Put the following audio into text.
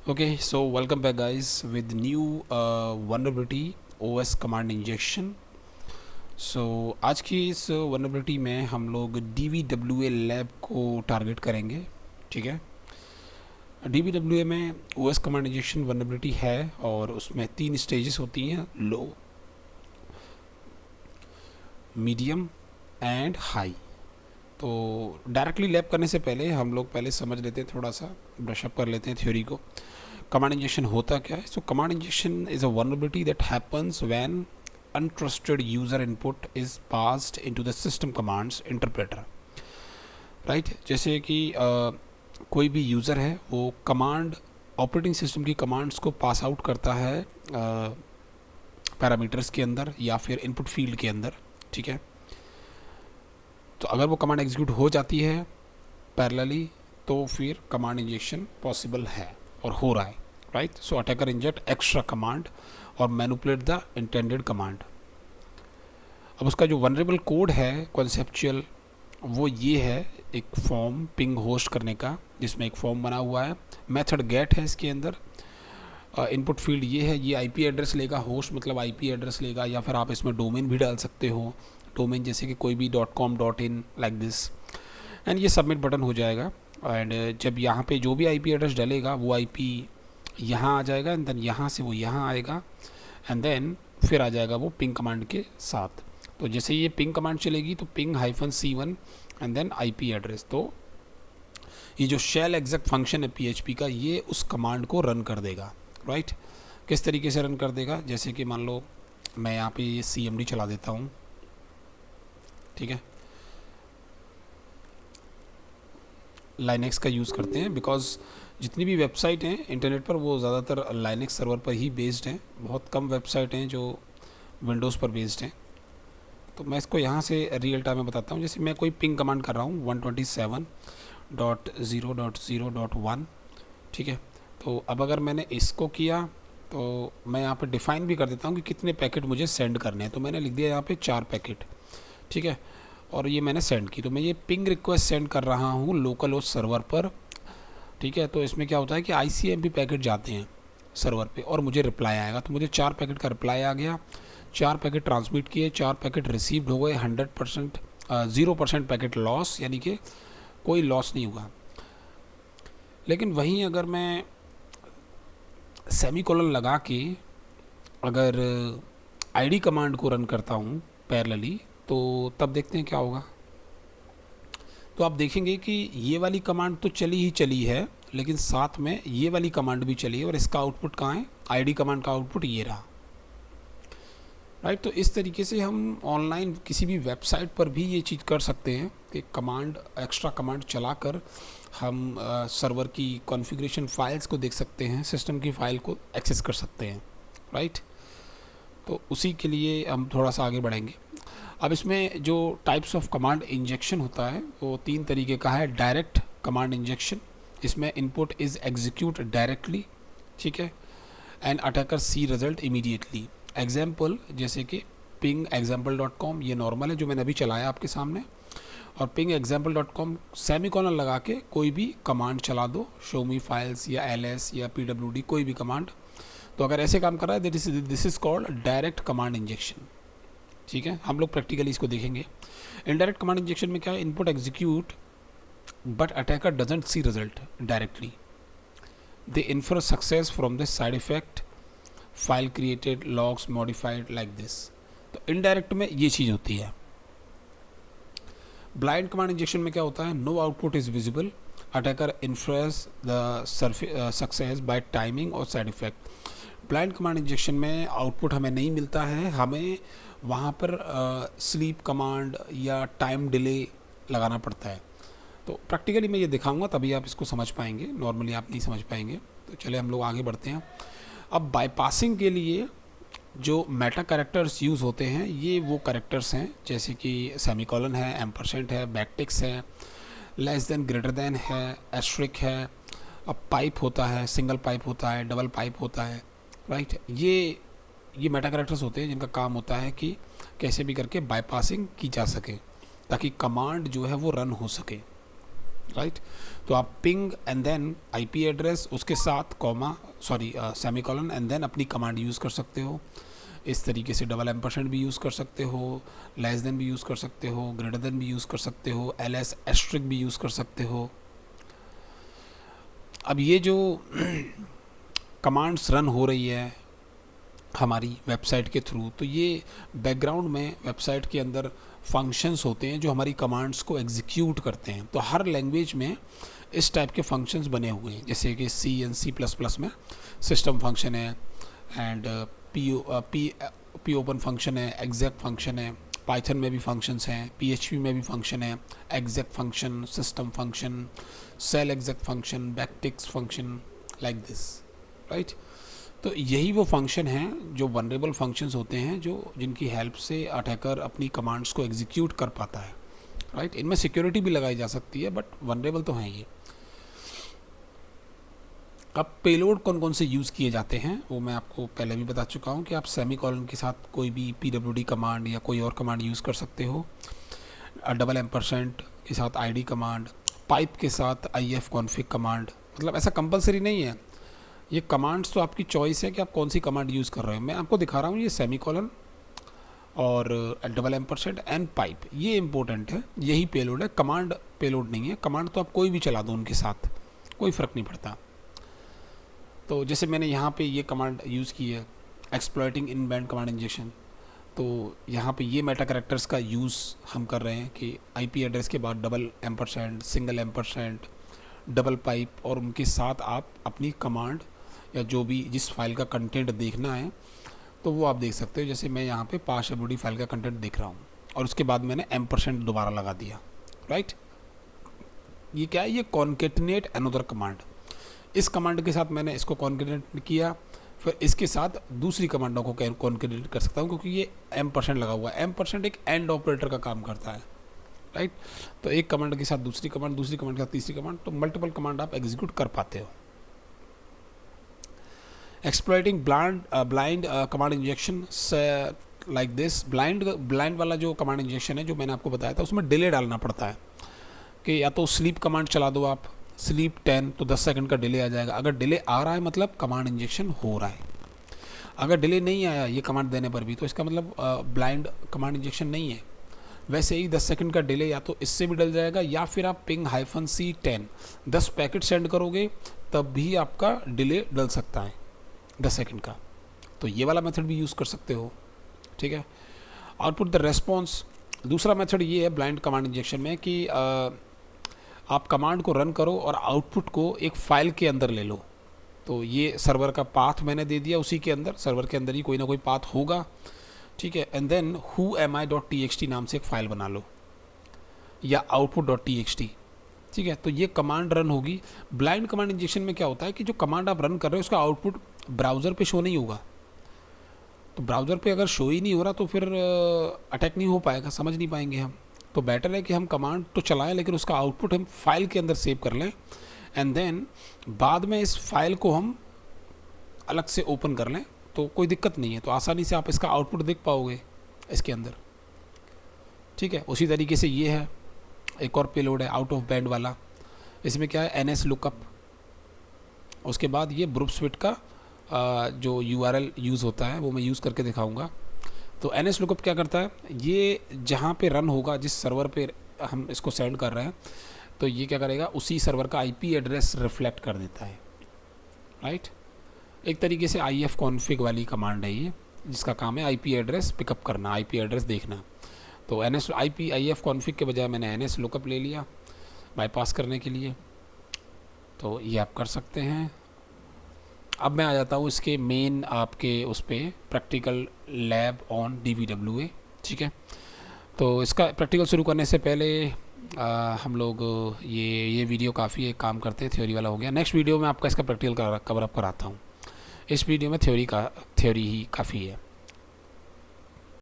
Okay, so welcome back guys with new vulnerability OS command injection. So आज की इस vulnerability में हम लोग DVWA लैब को टारगेट करेंगे. ठीक है, DVWA में OS command injection vulnerability है और उसमें 3 स्टेजेस होती हैं, लो, मीडियम एंड हाई. तो डायरेक्टली लैब करने से पहले हम लोग पहले समझ लेते हैं, थोड़ा सा ब्रशअप कर लेते हैं थ्योरी को. कमांड इंजेक्शन होता क्या है? So command injection is a vulnerability that happens when untrusted user input is passed into the system commands interpreter. Right, जैसे कि कोई भी यूज़र है वो कमांड ऑपरेटिंग सिस्टम की कमांड्स को पास आउट करता है पैरामीटर्स के अंदर या फिर इनपुट फील्ड के अंदर. ठीक है, तो अगर वो कमांड एग्जीक्यूट हो जाती है पैरेलली तो फिर कमांड इंजेक्शन पॉसिबल है और हो रहा है. राइट, सो अटैकर इंजेक्ट एक्स्ट्रा कमांड और मैनिपुलेट द इंटेंडेड कमांड. अब उसका जो वनरेबल कोड है कॉन्सेप्चुअल वो ये है, एक फॉर्म पिंग होस्ट करने का जिसमें एक फॉर्म बना हुआ है, मेथड गेट है इसके अंदर, इनपुट फील्ड ये है, ये आईपी एड्रेस लेगा, होस्ट मतलब आईपी एड्रेस लेगा, या फिर आप इसमें डोमेन भी डाल सकते हो, डोमेन जैसे कि कोई भी .com .in like this, and ये सबमिट बटन हो जाएगा. एंड जब यहाँ पे जो भी आईपी एड्रेस डालेगा वो आईपी यहाँ आ जाएगा एंड देन यहाँ से वो यहाँ आएगा एंड देन फिर आ जाएगा वो पिंग कमांड के साथ. तो जैसे ये पिंग कमांड चलेगी तो ping -c1 and then IP address. तो ये जो शेल एग्जैक्ट फंक्शन है PHP का, ये उस कमांड को रन कर देगा. राइट, किस तरीके से रन कर देगा? जैसे कि मान लो मैं यहाँ पे ये CMD चला देता हूँ. ठीक है, लाइनेक्स का यूज़ करते हैं बिकॉज जितनी भी वेबसाइट हैं इंटरनेट पर वो ज़्यादातर लाइनेक्स सर्वर पर ही बेस्ड हैं. बहुत कम वेबसाइट हैं जो विंडोज़ पर बेस्ड हैं. तो मैं इसको यहाँ से रियल टाइम में बताता हूँ. जैसे मैं कोई पिंग कमांड कर रहा हूँ 127.0.0.1. ठीक है, तो अब अगर मैंने इसको किया तो मैं यहाँ पर डिफ़ाइन भी कर देता हूँ कि कितने पैकेट मुझे सेंड करने हैं. तो मैंने लिख दिया यहाँ पे 4 पैकेट. ठीक है, और ये मैंने सेंड की. तो मैं ये पिंग रिक्वेस्ट सेंड कर रहा हूँ लोकल होस्ट सर्वर पर. ठीक है, तो इसमें क्या होता है कि ICMP पैकेट जाते हैं सर्वर पे और मुझे रिप्लाई आएगा. तो मुझे 4 पैकेट का रिप्लाई आ गया, 4 पैकेट ट्रांसमिट किए, 4 पैकेट रिसीव्ड हो गए. 100% 0% पैकेट लॉस, यानी कि कोई लॉस नहीं हुआ. लेकिन वहीं अगर मैं सेमीकोलन लगा के अगर ID कमांड को रन करता हूँ पैरेलली, तो तब देखते हैं क्या होगा. तो आप देखेंगे कि ये वाली कमांड तो चली ही चली है, लेकिन साथ में ये वाली कमांड भी चली है और इसका आउटपुट कहाँ है? ID कमांड का आउटपुट ये रहा. राइट, तो इस तरीके से हम ऑनलाइन किसी भी वेबसाइट पर भी ये चीज़ कर सकते हैं कि कमांड, एक्स्ट्रा कमांड चलाकर हम सर्वर की कॉन्फ़िगरेशन फाइल्स को देख सकते हैं, सिस्टम की फ़ाइल को एक्सेस कर सकते हैं. राइट, तो उसी के लिए हम थोड़ा सा आगे बढ़ेंगे. अब इसमें जो टाइप्स ऑफ कमांड इंजेक्शन होता है वो 3 तरीके का है. डायरेक्ट कमांड इंजेक्शन, इसमें इनपुट इज़ एग्जीक्यूट डायरेक्टली. ठीक है, and attacker see result immediately. Example जैसे कि पिंग example.com, ये नॉर्मल है जो मैंने अभी चलाया आपके सामने, और पिंग example.com सेमीकोलन लगा के कोई भी कमांड चला दो, शो मी फाइल्स या ls या pwd, कोई भी कमांड. तो अगर ऐसे काम कर रहा है this is called direct command injection. ठीक है, हम लोग प्रैक्टिकली इसको देखेंगे. इनडायरेक्ट कमांड इंजेक्शन में क्या है? Input execute but attacker doesn't see result directly, they infer success from this side effect, file created, logs modified like this. तो इनडायरेक्ट में ये चीज़ होती है. ब्लाइंड कमांड इंजेक्शन में क्या होता है? No output is visible, attacker infers the success by timing और side effect. Blind command injection में आउटपुट हमें नहीं मिलता है, हमें वहाँ पर स्लीप कमांड या टाइम डिले लगाना पड़ता है. तो प्रैक्टिकली मैं ये दिखाऊंगा तभी आप इसको समझ पाएंगे, नॉर्मली आप नहीं समझ पाएंगे. तो चले हम लोग आगे बढ़ते हैं. अब बाईपासिंग के लिए जो मेटा कैरेक्टर्स यूज़ होते हैं ये वो कैरेक्टर्स हैं जैसे कि सेमीकोलन है, एम्परसेंट है, बैकटिक्स है, लेस देन ग्रेटर देन है, एस्ट्रिक है. अब पाइप होता है, सिंगल पाइप होता है, डबल पाइप होता है. राइट, ये मेटा कैरेक्टर्स होते हैं जिनका काम होता है कि कैसे भी करके बाईपासिंग की जा सके ताकि कमांड जो है वो रन हो सके. राइट। तो आप ping and then IP address उसके साथ सेमीकोलन एंड देन अपनी कमांड यूज़ कर सकते हो। इस तरीके से $% भी यूज़ कर सकते हो, लेस देन भी यूज़ कर सकते हो, ग्रेटर देन भी यूज़ कर सकते हो, ls एस्ट्रिक भी यूज़ कर सकते हो। अब ये जो कमांड्स रन हो रही है हमारी वेबसाइट के थ्रू, तो ये बैकग्राउंड में वेबसाइट के अंदर फंक्शंस होते हैं जो हमारी कमांड्स को एग्जीक्यूट करते हैं। तो हर लैंग्वेज में इस टाइप के फंक्शंस बने हुए हैं, जैसे कि सी एंड C++ में सिस्टम फंक्शन है, एंड पी ओपन फंक्शन है, एग्जैक्ट फंक्शन है, पाइथन में भी फंक्शंस हैं, PHP में भी फंक्शन है, exact function, system function, shell exact function, backticks function, like this, right. तो यही वो फंक्शन हैं जो वनरेबल फंक्शंस होते हैं, जो जिनकी हेल्प से अटैकर अपनी कमांड्स को एग्जीक्यूट कर पाता है, राइट। इनमें सिक्योरिटी भी लगाई जा सकती है, बट वनरेबल तो हैं ये। अब पेलोड कौन कौन से यूज़ किए जाते हैं वो मैं आपको पहले भी बता चुका हूँ कि आप सेमीकोलन के साथ कोई भी PWD कमांड या कोई और कमांड यूज़ कर सकते हो, $% के साथ ID कमांड, पाइप के साथ IF कॉन्फ़िग कमांड। मतलब ऐसा कंपलसरी नहीं है, ये कमांड्स तो आपकी चॉइस है कि आप कौन सी कमांड यूज़ कर रहे हो। मैं आपको दिखा रहा हूँ ये सेमीकोलन और $% एंड पाइप, ये इंपॉर्टेंट है, यही पेलोड है। कमांड पेलोड नहीं है, कमांड तो आप कोई भी चला दो उनके साथ, कोई फ़र्क नहीं पड़ता। तो जैसे मैंने यहाँ पे ये कमांड यूज़ की है, एक्सप्लॉइटिंग इन बैंड कमांड इंजेक्शन, तो यहाँ पे ये मेटा कैरेक्टर्स का यूज़ हम कर रहे हैं कि IP एड्रेस के बाद $, सिंगल $, डबल पाइप, और उनके साथ आप अपनी कमांड या जो भी जिस फाइल का कंटेंट देखना है तो वो आप देख सकते हो। जैसे मैं यहाँ पे पाशWD फाइल का कंटेंट देख रहा हूँ और उसके बाद मैंने $, दोबारा लगा दिया, राइट। ये क्या है, ये कॉन्केटिनेट अनदर कमांड। इस कमांड के साथ मैंने इसको कॉन्केटिनेट किया, फिर इसके साथ दूसरी कमांडों को कॉन्केटिनेट कर सकता हूँ, क्योंकि ये $, लगा हुआ है। $, एक एंड ऑपरेटर का काम करता है, राइट। तो एक कमांड के साथ दूसरी कमांड, दूसरी कमांड के साथ तीसरी कमांड, तो मल्टीपल कमांड आप एग्जीक्यूट कर पाते हो। Exploiting blind command injection like this. Blind वाला जो कमांड इंजेक्शन है जो मैंने आपको बताया था, उसमें डिले डालना पड़ता है कि या तो स्लीप कमांड चला दो आप, स्लीप 10, तो 10 सेकंड का डिले आ जाएगा। अगर डिले आ रहा है मतलब कमांड इंजेक्शन हो रहा है। अगर डिले नहीं आया ये कमांड देने पर भी, तो इसका मतलब ब्लाइंड कमांड इंजेक्शन नहीं है। वैसे ही 10 सेकंड का डिले या तो इससे भी डल जाएगा, या फिर आप पिंग -C10 10 पैकेट सेंड करोगे तब भी आपका डिले डल सकता है 10 सेकंड का। तो ये वाला मेथड भी यूज़ कर सकते हो, ठीक है। आउटपुट द रेस्पॉन्स, दूसरा मेथड ये है ब्लाइंड कमांड इंजेक्शन में कि आप कमांड को रन करो और आउटपुट को एक फ़ाइल के अंदर ले लो। तो ये सर्वर का पाथ मैंने दे दिया, उसी के अंदर सर्वर के अंदर ही कोई ना कोई पाथ होगा, ठीक है। एंड देन whoami.txt नाम से एक फ़ाइल बना लो, या output.txt, ठीक है। तो ये कमांड रन होगी। ब्लाइंड कमांड इंजेक्शन में क्या होता है कि जो कमांड आप रन कर रहे हो उसका आउटपुट ब्राउज़र पे शो नहीं होगा। तो ब्राउज़र पे अगर शो ही नहीं हो रहा तो फिर अटैक नहीं हो पाएगा, समझ नहीं पाएंगे हम। तो बेटर है कि हम कमांड तो चलाएं लेकिन उसका आउटपुट हम फाइल के अंदर सेव कर लें, एंड देन बाद में इस फाइल को हम अलग से ओपन कर लें, तो कोई दिक्कत नहीं है। तो आसानी से आप इसका आउटपुट देख पाओगे इसके अंदर, ठीक है। उसी तरीके से ये है, एक और पेलोड है आउट ऑफ बैंड वाला। इसमें क्या है, NS लुकअप, उसके बाद ये ब्रूप स्विट का जो URL यूज़ होता है वो मैं यूज़ करके दिखाऊंगा। तो NS लुकअप क्या करता है, ये जहाँ पे रन होगा, जिस सर्वर पे हम इसको सेंड कर रहे हैं, तो ये क्या करेगा, उसी सर्वर का IP एड्रेस रिफ्लेक्ट कर देता है, राइट। एक तरीके से IF कॉन्फ़िग वाली कमांड है ये, जिसका काम है IP एड्रेस पिकअप करना, IP एड्रेस देखना। तो IF कॉन्फ़िग के बजाय मैंने NS लुकअप ले लिया बाईपास करने के लिए। तो ये आप कर सकते हैं। अब मैं आ जाता हूँ इसके मेन आपके उस पर प्रैक्टिकल लैब ऑन DVWA, ठीक है। तो इसका प्रैक्टिकल शुरू करने से पहले हम लोग ये वीडियो काफ़ी एक काम करते हैं, थ्योरी वाला हो गया। नेक्स्ट वीडियो में आपका इसका प्रैक्टिकल कवर अप कराता हूँ। इस वीडियो में थ्योरी ही काफ़ी है।